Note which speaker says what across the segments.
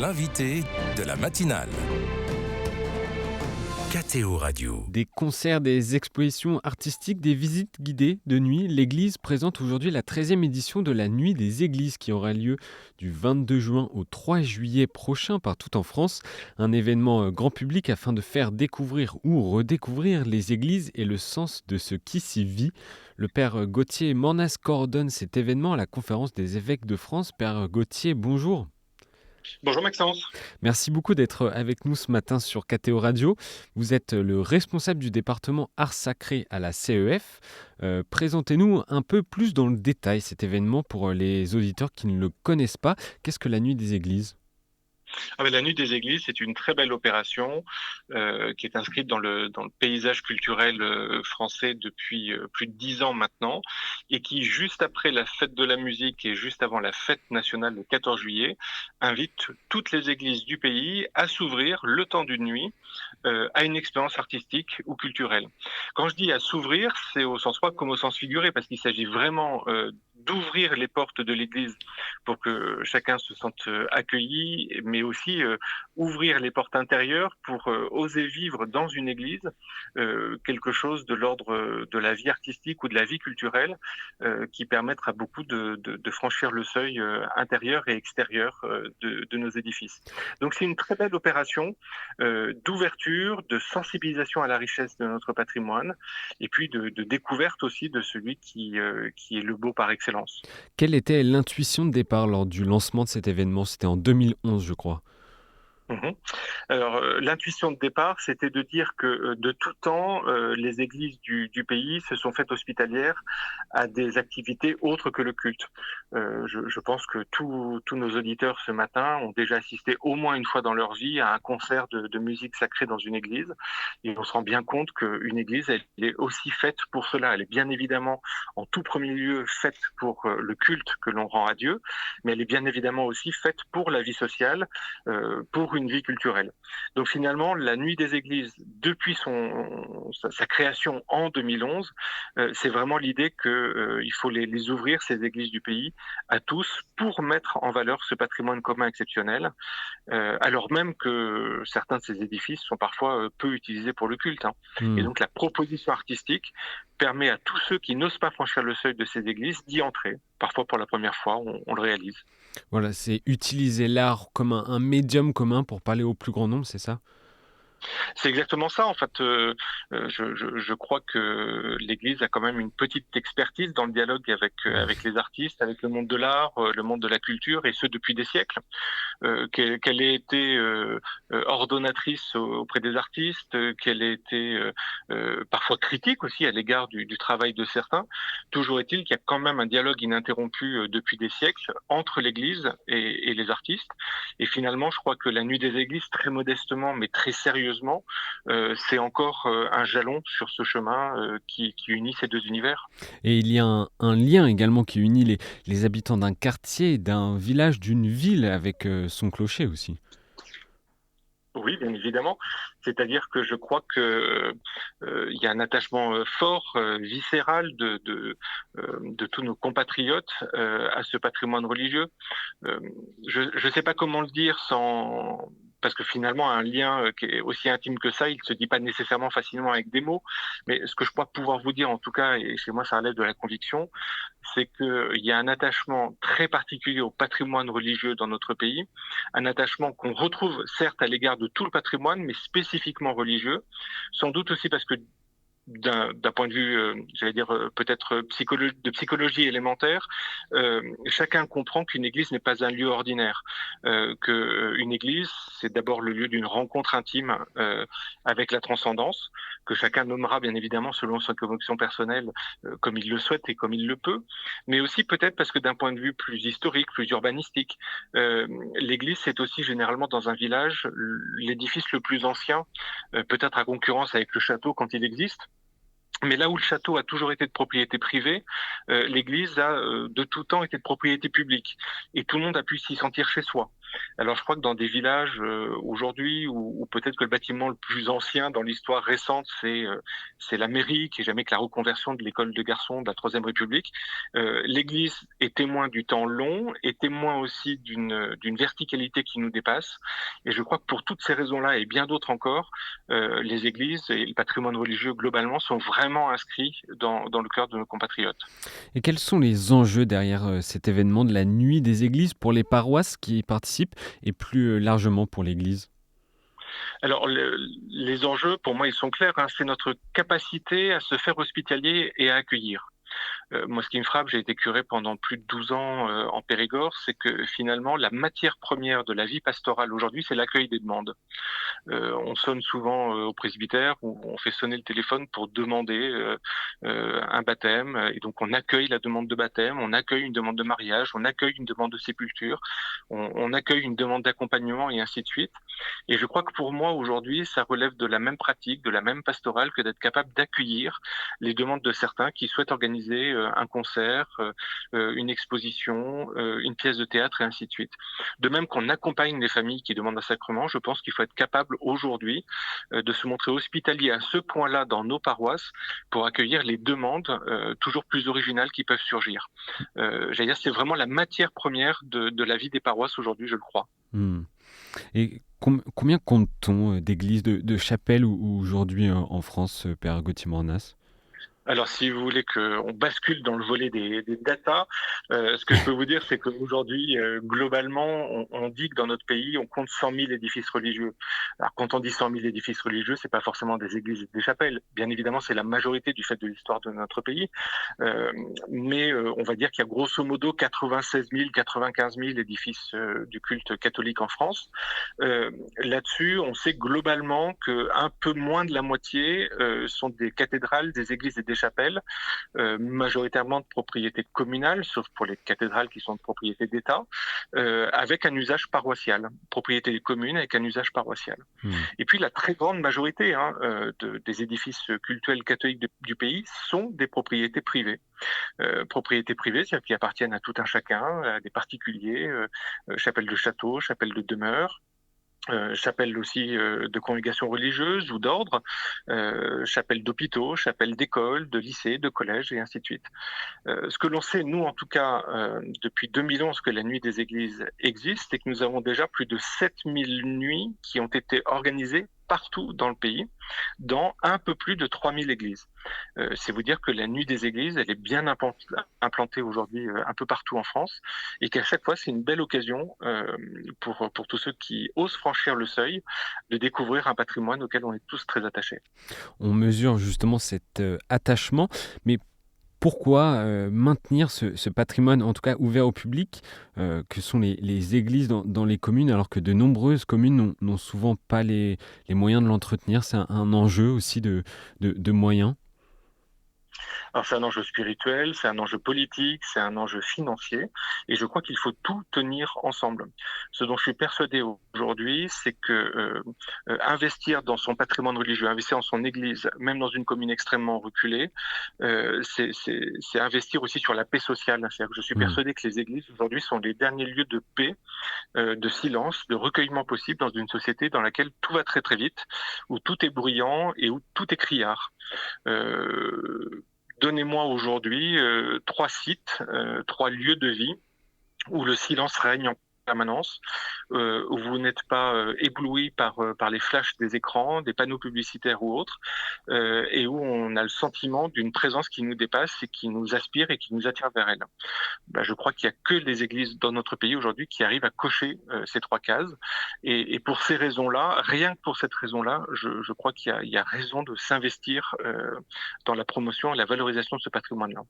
Speaker 1: l'invité de la matinale. KTO Radio.
Speaker 2: Des concerts, des expositions artistiques, des visites guidées de nuit. L'Église présente aujourd'hui la 13e édition de la Nuit des Églises qui aura lieu du 22 juin au 3 juillet prochain partout en France. Un événement grand public afin de faire découvrir ou redécouvrir les églises et le sens de ce qui s'y vit. Le père Gauthier Mornas coordonne cet événement à la Conférence des évêques de France. Père Gauthier, bonjour.
Speaker 3: Bonjour Maxence.
Speaker 2: Merci beaucoup d'être avec nous ce matin sur KTO Radio. Vous êtes le responsable du département Art Sacré à la CEF. Présentez-nous un peu plus dans le détail cet événement pour les auditeurs qui ne le connaissent pas. Qu'est-ce que la Nuit des Églises ?
Speaker 3: La Nuit des Églises, c'est une très belle opération qui est inscrite dans le paysage culturel français depuis plus de 10 ans maintenant et qui, juste après la fête de la musique et juste avant la fête nationale le 14 juillet, invite toutes les églises du pays à s'ouvrir le temps d'une nuit à une expérience artistique ou culturelle. Quand je dis à s'ouvrir, c'est au sens propre comme au sens figuré parce qu'il s'agit vraiment d'ouvrir les portes de l'église pour que chacun se sente accueilli, mais aussi ouvrir les portes intérieures pour oser vivre dans une église quelque chose de l'ordre de la vie artistique ou de la vie culturelle qui permettra à beaucoup de franchir le seuil intérieur et extérieur de nos édifices. Donc c'est une très belle opération d'ouverture, de sensibilisation à la richesse de notre patrimoine et puis de découverte aussi de celui qui est le beau par excellence.
Speaker 2: Quelle était l'intuition de départ lors du lancement de cet événement ? C'était en 2011, je crois.
Speaker 3: Alors, l'intuition de départ, c'était de dire que de tout temps, les églises du pays se sont faites hospitalières à des activités autres que le culte. Je pense que tous nos auditeurs ce matin ont déjà assisté au moins une fois dans leur vie à un concert de musique sacrée dans une église. Et on se rend bien compte qu'une église, elle est aussi faite pour cela. Elle est bien évidemment, en tout premier lieu, faite pour le culte que l'on rend à Dieu, mais elle est bien évidemment aussi faite pour la vie sociale, pour une vie culturelle. Donc finalement, la Nuit des Églises, depuis sa création en 2011, c'est vraiment l'idée qu'il faut les ouvrir, ces églises du pays, à tous pour mettre en valeur ce patrimoine commun exceptionnel, alors même que certains de ces édifices sont parfois peu utilisés pour le culte. Et donc la proposition artistique permet à tous ceux qui n'osent pas franchir le seuil de ces églises d'y entrer. Parfois pour la première fois, on le réalise.
Speaker 2: Voilà, c'est utiliser l'art comme un médium commun pour parler au plus grand nombre, c'est ça ?
Speaker 3: C'est exactement ça. En fait, je crois que l'Église a quand même une petite expertise dans le dialogue avec les artistes, avec le monde de l'art, le monde de la culture, et ce depuis des siècles. Qu'elle ait été ordonnatrice auprès des artistes, qu'elle ait été parfois critique aussi à l'égard du travail de certains. Toujours est-il qu'il y a quand même un dialogue ininterrompu depuis des siècles entre l'Église et les artistes. Et finalement, je crois que la Nuit des Églises, très modestement, mais très sérieusement, c'est encore un jalon sur ce chemin qui unit ces deux univers.
Speaker 2: Et il y a un lien également qui unit les habitants d'un quartier, d'un village, d'une ville avec son clocher aussi.
Speaker 3: Oui, bien évidemment. C'est-à-dire que je crois que il y a un attachement fort, viscéral de tous nos compatriotes à ce patrimoine religieux. Je ne sais pas comment le dire sans... Parce que finalement, un lien qui est aussi intime que ça, il ne se dit pas nécessairement facilement avec des mots. Mais ce que je crois pouvoir vous dire, en tout cas, et chez moi, ça relève de la conviction, c'est qu'il y a un attachement très particulier au patrimoine religieux dans notre pays, un attachement qu'on retrouve certes à l'égard de tout le patrimoine, mais spécifiquement religieux, sans doute aussi parce que d'un point de vue, peut-être de psychologie élémentaire, chacun comprend qu'une église n'est pas un lieu ordinaire, qu'une église, c'est d'abord le lieu d'une rencontre intime avec la transcendance, que chacun nommera bien évidemment selon sa conviction personnelle, comme il le souhaite et comme il le peut, mais aussi peut-être parce que d'un point de vue plus historique, plus urbanistique, l'église, c'est aussi généralement dans un village l'édifice le plus ancien, peut-être à concurrence avec le château quand il existe, Mais là où le château a toujours été de propriété privée, l'église a de tout temps été de propriété publique. Et tout le monde a pu s'y sentir chez soi. Alors je crois que dans des villages aujourd'hui, où peut-être que le bâtiment le plus ancien dans l'histoire récente, c'est la mairie, qui est jamais que la reconversion de l'école de garçons de la Troisième République, l'église est témoin du temps long, est témoin aussi d'une verticalité qui nous dépasse. Et je crois que pour toutes ces raisons-là, et bien d'autres encore, les églises et le patrimoine religieux globalement sont vraiment inscrits dans le cœur de nos compatriotes.
Speaker 2: Et quels sont les enjeux derrière cet événement de la nuit des églises pour les paroisses qui y participent et plus largement pour l'Église?
Speaker 3: Alors, les enjeux, pour moi, ils sont clairs, hein. C'est notre capacité à se faire hospitalier et à accueillir. Moi, ce qui me frappe, j'ai été curé pendant plus de 12 ans en Périgord, c'est que finalement, la matière première de la vie pastorale aujourd'hui, c'est l'accueil des demandes. On sonne souvent au presbytère ou on fait sonner le téléphone pour demander un baptême. Et donc, on accueille la demande de baptême, on accueille une demande de mariage, on accueille une demande de sépulture, on accueille une demande d'accompagnement et ainsi de suite. Et je crois que pour moi, aujourd'hui, ça relève de la même pratique, de la même pastorale que d'être capable d'accueillir les demandes de certains qui souhaitent organiser un concert, une exposition, une pièce de théâtre et ainsi de suite. De même qu'on accompagne les familles qui demandent un sacrement, je pense qu'il faut être capable aujourd'hui de se montrer hospitalier à ce point-là dans nos paroisses pour accueillir les demandes toujours plus originales qui peuvent surgir. J'allais dire, c'est vraiment la matière première de la vie des paroisses aujourd'hui, je le crois.
Speaker 2: Et combien compte-t-on d'églises, de chapelles aujourd'hui en France, Père Gauthier-Mornas?
Speaker 3: Alors, si vous voulez qu'on bascule dans le volet des datas, ce que je peux vous dire, c'est qu'aujourd'hui, globalement, on dit que dans notre pays, on compte 100 000 édifices religieux. Alors, quand on dit 100 000 édifices religieux, c'est pas forcément des églises et des chapelles. Bien évidemment, c'est la majorité du fait de l'histoire de notre pays. Mais on va dire qu'il y a grosso modo 96 000, 95 000 édifices du culte catholique en France. Là-dessus, on sait globalement qu'un peu moins de la moitié sont des cathédrales, des églises et des chapelles, majoritairement de propriété communale, sauf pour les cathédrales qui sont de propriété d'État, avec un usage paroissial, propriété commune avec un usage paroissial. Et puis la très grande majorité des édifices cultuels catholiques du pays sont des propriétés privées. Propriétés privées, c'est-à-dire qui appartiennent à tout un chacun, à des particuliers, chapelles de château, chapelles de demeure, chapelles aussi de congrégations religieuses ou d'ordre, chapelles d'hôpitaux, chapelles d'écoles, de lycées, de collèges et ainsi de suite. Ce que l'on sait, nous en tout cas, depuis 2011 que la Nuit des Églises existe, c'est que nous avons déjà plus de 7000 nuits qui ont été organisées partout dans le pays, dans un peu plus de 3000 églises. C'est vous dire que la Nuit des Églises, elle est bien implantée aujourd'hui un peu partout en France, et qu'à chaque fois, c'est une belle occasion pour tous ceux qui osent franchir le seuil, de découvrir un patrimoine auquel on est tous très attachés.
Speaker 2: On mesure justement cet attachement, mais pourquoi maintenir ce patrimoine, en tout cas ouvert au public, que sont les églises dans les communes, alors que de nombreuses communes n'ont souvent pas les moyens de l'entretenir? C'est un enjeu aussi de moyens.
Speaker 3: Alors c'est un enjeu spirituel, c'est un enjeu politique, c'est un enjeu financier, et je crois qu'il faut tout tenir ensemble. Ce dont je suis persuadé aujourd'hui, c'est que investir dans son patrimoine religieux, investir dans son église, même dans une commune extrêmement reculée, c'est investir aussi sur la paix sociale. C'est-à-dire que je suis persuadé que les églises aujourd'hui sont les derniers lieux de paix, de silence, de recueillement possible dans une société dans laquelle tout va très très vite, où tout est bruyant et où tout est criard. Donnez-moi aujourd'hui 3 sites, 3 lieux de vie où le silence règne en permanence, où vous n'êtes pas ébloui par les flashs des écrans, des panneaux publicitaires ou autres, et où on a le sentiment d'une présence qui nous dépasse et qui nous aspire et qui nous attire vers elle. Je crois qu'il n'y a que les églises dans notre pays aujourd'hui qui arrivent à cocher ces 3 cases. Et pour ces raisons-là, rien que pour cette raison-là, je crois qu'il y a raison de s'investir dans la promotion et la valorisation de ce patrimoine-là.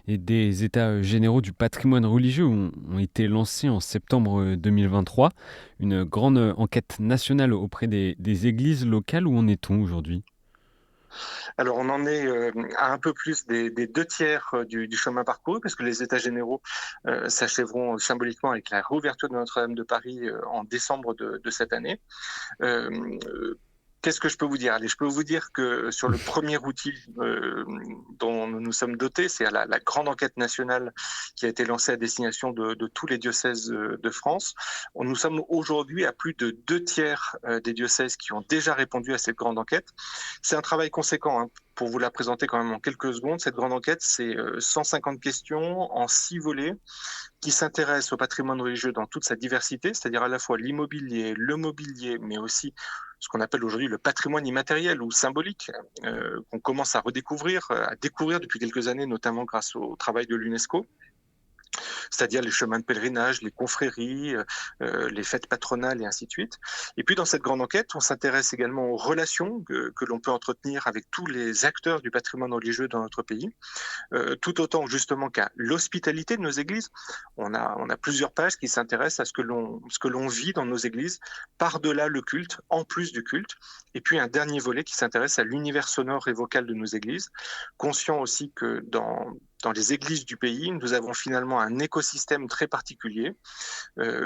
Speaker 2: Et des états généraux du patrimoine religieux ont été lancés en septembre 2023. Une grande enquête nationale auprès des églises locales. Où en est-on aujourd'hui ?
Speaker 3: Alors on en est à un peu plus des 2/3 du chemin parcouru, parce que les états généraux s'achèveront symboliquement avec la réouverture de Notre-Dame de Paris en décembre de cette année. Qu'est-ce que je peux vous dire? Allez, je peux vous dire que sur le premier outil dont nous nous sommes dotés, c'est la grande enquête nationale qui a été lancée à destination de tous les diocèses de France. Nous sommes aujourd'hui à plus de 2/3 des diocèses qui ont déjà répondu à cette grande enquête. C'est un travail conséquent, hein. Pour vous la présenter quand même en quelques secondes, cette grande enquête, c'est 150 questions en 6 volets qui s'intéressent au patrimoine religieux dans toute sa diversité, c'est-à-dire à la fois l'immobilier, le mobilier, mais aussi ce qu'on appelle aujourd'hui le patrimoine immatériel ou symbolique, qu'on commence à redécouvrir, à découvrir depuis quelques années, notamment grâce au travail de l'UNESCO. C'est-à-dire les chemins de pèlerinage, les confréries, les fêtes patronales et ainsi de suite. Et puis dans cette grande enquête, on s'intéresse également aux relations que l'on peut entretenir avec tous les acteurs du patrimoine religieux dans notre pays, tout autant justement qu'à l'hospitalité de nos églises. On a plusieurs pages qui s'intéressent à ce que l'on vit dans nos églises, par-delà le culte, en plus du culte. Et puis un dernier volet qui s'intéresse à l'univers sonore et vocal de nos églises, conscient aussi que dans les églises du pays, nous avons finalement un écosystème très particulier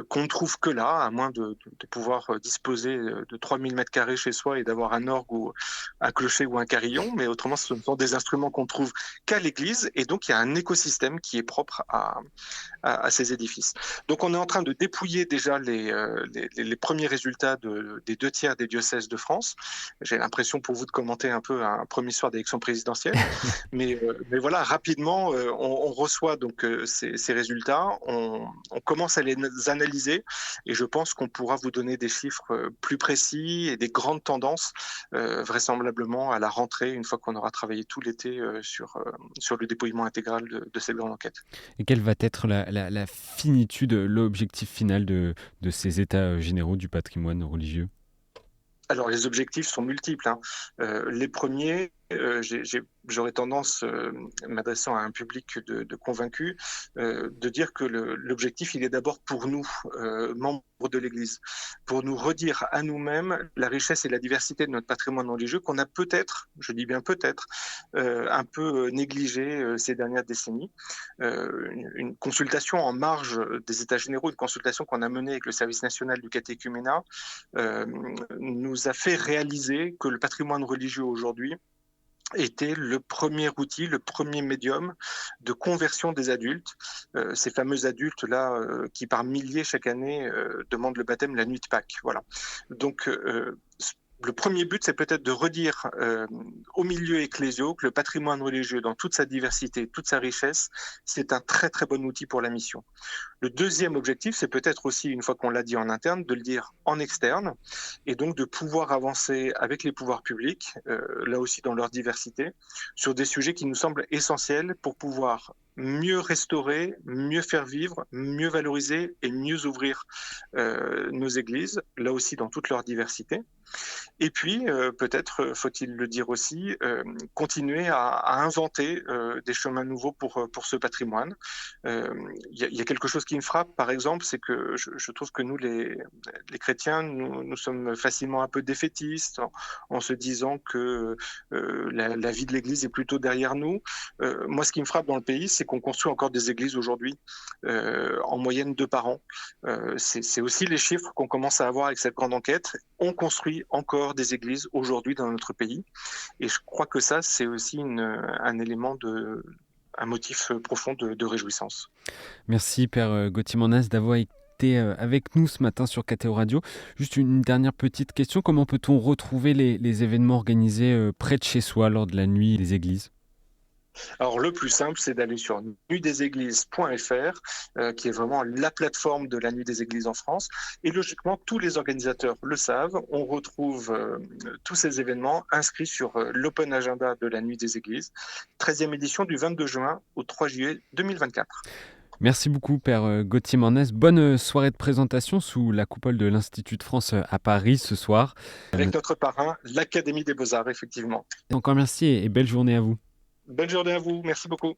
Speaker 3: qu'on ne trouve que là, à moins de pouvoir disposer de 3000 mètres carrés chez soi et d'avoir un orgue ou un clocher ou un carillon, mais autrement ce sont des instruments qu'on trouve qu'à l'église, et donc il y a un écosystème qui est propre à ces édifices. Donc on est en train de dépouiller déjà les premiers résultats des 2/3 des diocèses de France. J'ai l'impression pour vous de commenter un peu un premier soir d'élection présidentielle, mais voilà, rapidement, on reçoit donc ces résultats, on commence à les analyser, et je pense qu'on pourra vous donner des chiffres plus précis et des grandes tendances vraisemblablement à la rentrée, une fois qu'on aura travaillé tout l'été sur le dépouillement intégral de cette grande enquête.
Speaker 2: Et quelle va être la finitude, l'objectif final de ces états généraux du patrimoine religieux ?
Speaker 3: Alors les objectifs sont multiples, hein. Les premiers, j'aurais tendance, m'adressant à un public de convaincus, de dire que l'objectif, il est d'abord pour nous, membres de l'Église, pour nous redire à nous-mêmes la richesse et la diversité de notre patrimoine religieux qu'on a peut-être, je dis bien peut-être, un peu négligé ces dernières décennies. Une consultation en marge des États généraux, une consultation qu'on a menée avec le service national du catéchuménat, nous a fait réaliser que le patrimoine religieux aujourd'hui était le premier outil, le premier médium de conversion des adultes, ces fameux adultes-là qui par milliers chaque année demandent le baptême la nuit de Pâques. Voilà. Donc le premier but, c'est peut-être de redire au milieu ecclésiaux que le patrimoine religieux, dans toute sa diversité, toute sa richesse, c'est un très très bon outil pour la mission. Le deuxième objectif, c'est peut-être aussi, une fois qu'on l'a dit en interne, de le dire en externe, et donc de pouvoir avancer avec les pouvoirs publics, là aussi dans leur diversité, sur des sujets qui nous semblent essentiels pour pouvoir mieux restaurer, mieux faire vivre, mieux valoriser et mieux ouvrir nos églises, là aussi dans toute leur diversité. Et puis, peut-être faut-il le dire aussi, continuer à inventer des chemins nouveaux pour ce patrimoine. Il y a quelque chose qui me frappe, par exemple, c'est que je trouve que nous, les chrétiens, nous sommes facilement un peu défaitistes en se disant que la vie de l'Église est plutôt derrière nous. Moi, ce qui me frappe dans le pays, c'est qu'on construit encore des églises aujourd'hui, en moyenne 2 par an. C'est aussi les chiffres qu'on commence à avoir avec cette grande enquête. On construit encore des églises aujourd'hui dans notre pays. Et je crois que ça, c'est aussi un élément un motif profond de réjouissance.
Speaker 2: Merci Père Gauthier-Manès d'avoir été avec nous ce matin sur KTO Radio. Juste une dernière petite question, comment peut-on retrouver les événements organisés près de chez soi lors de la nuit des églises ?
Speaker 3: Alors le plus simple, c'est d'aller sur nuitdeséglises.fr, qui est vraiment la plateforme de la Nuit des Églises en France. Et logiquement, tous les organisateurs le savent. On retrouve tous ces événements inscrits sur l'Open Agenda de la Nuit des Églises, 13e édition du 22 juin au 3 juillet 2024.
Speaker 2: Merci beaucoup Père Gauthier-Manès. Bonne soirée de présentation sous la coupole de l'Institut de France à Paris ce soir.
Speaker 3: Avec notre parrain, l'Académie des Beaux-Arts, effectivement.
Speaker 2: Encore merci et belle journée à vous.
Speaker 3: Bonne journée à vous, merci beaucoup.